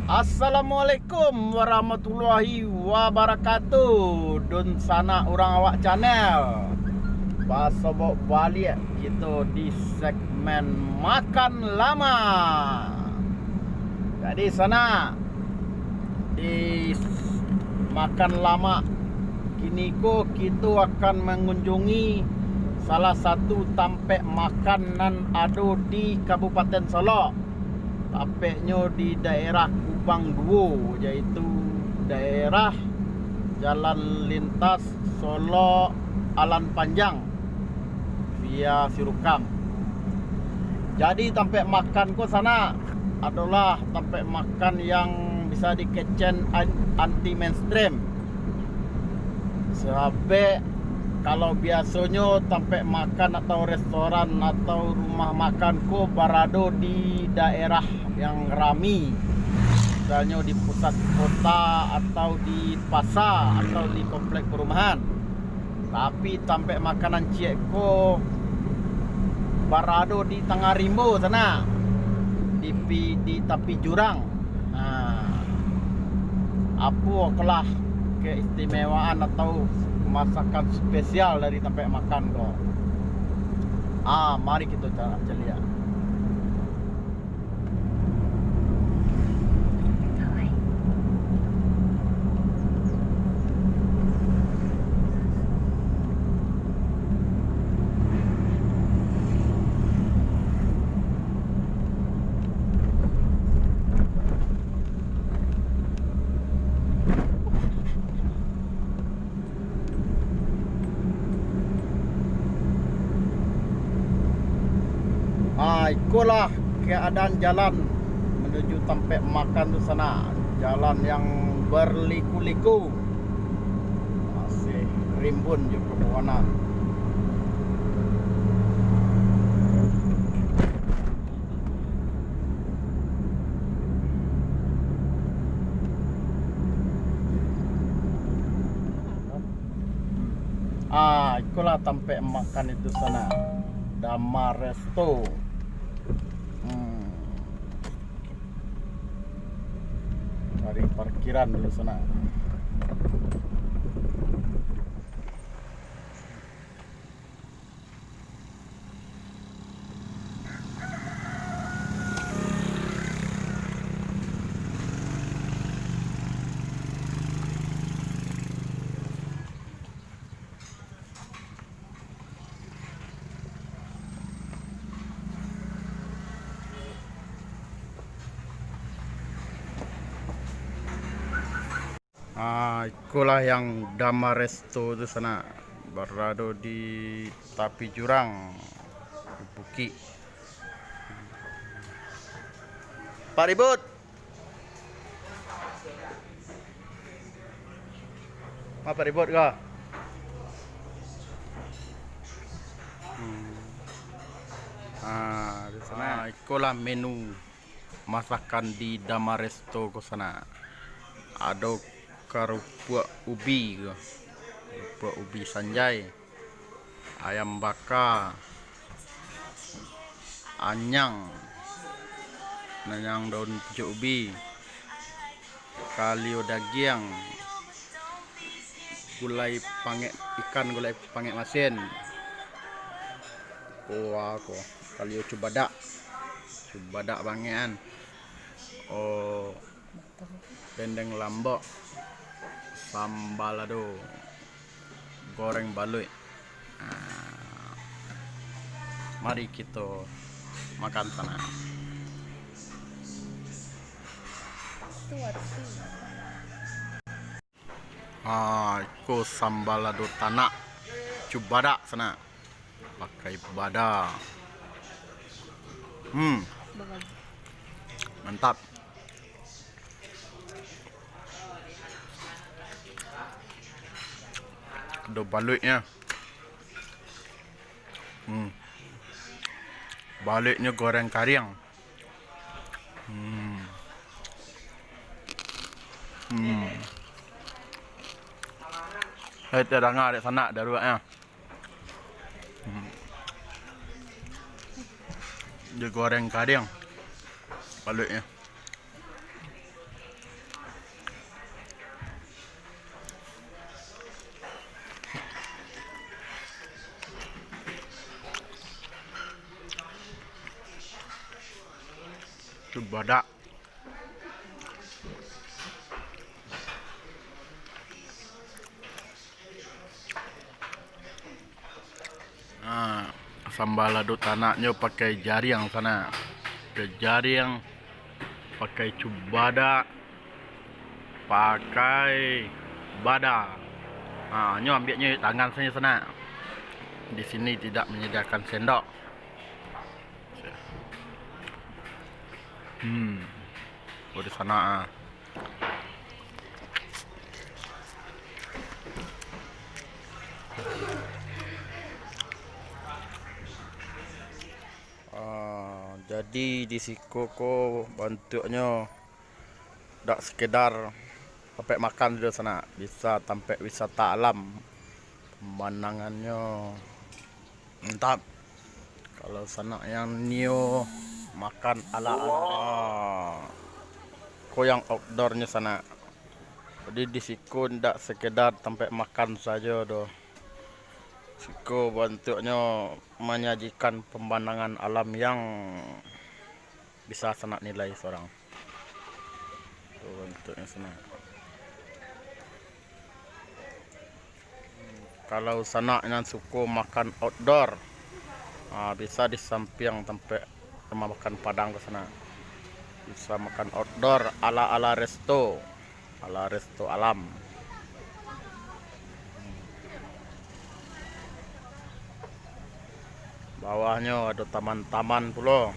Assalamualaikum warahmatullahi wabarakatuh. Dun sana orang awak channel. Pasobok balik kita di segmen makan lama. Jadi sana di makan lama kini kita akan mengunjungi salah satu tempat makanan ada di Kabupaten Solok. Tampaknya di daerah Kubang Duo, yaitu daerah Jalan Lintas Solok Alan Panjang via Sirukam. Jadi tempat makan ko sana adalah tempat makan yang bisa dikecen anti mainstream. Sebab kalau biasanya tempat makan atau restoran atau rumah makan ko berada di daerah yang rami, misalnya di pusat kota atau di pasar atau di komplek perumahan. Tapi tempat makanan cik ko berada di tengah rimbo sana, di tepi jurang. Apa kelah keistimewaan atau masakan spesial dari tempat makan ko? Mari kita lihat. Itulah keadaan jalan menuju tempat makan tu sana. Jalan yang berliku-liku, masih rimbun juga pepohonan. Itulah tempat makan itu sana, Dama Resto. Cari parkiran dulu sana. Itulah yang Dama Resto itu sana, berada di tepi jurang Bukit. Pak Ribut, apa ribut kah? Di sana itulah menu masakan di Dama Resto ke sana. Ada kerupuk ubi, kerupuk ubi sanjay, ayam bakar, anyang daun pucuk ubi, kalio daging, gulai pangek ikan, gulai pangek masin, kalio cubadak bangean, pendeng lambok, sambal ado, goreng balui. Mari kita makan sana. Itu sambal ado tanak cubadak sana, pakai bada. Mantap. Ada baliknya. Baliknya goreng kariang. Ada dengar di sana daruratnya. Dia goreng kariang baliknya. Cibadak. Nah, sambal lado tanaknya pakai jaring sana. Pakai jaring, pakai cibadak, pakai bada. Nah, nyo ambilnya tangan saya sana. Di sini tidak menyediakan sendok. Oh di sana. Jadi di siku ko bentuknya tidak sekedar sampai makan di sana, bisa sampai wisata alam. Pemandangannya mantap. Kalau sana yang new makan ala-ala ko yang outdoornya sana. Jadi di siku tidak sekedar sampai makan saja doh. Siku bentuknya menyajikan pemandangan alam yang bisa sana nilai seorang. Tuh bentuknya sana. Kalau sana yang suku makan outdoor, bisa di samping tempat rumah makan Padang ke sana. Bisa makan outdoor ala resto alam. Bawahnya ada taman-taman pula.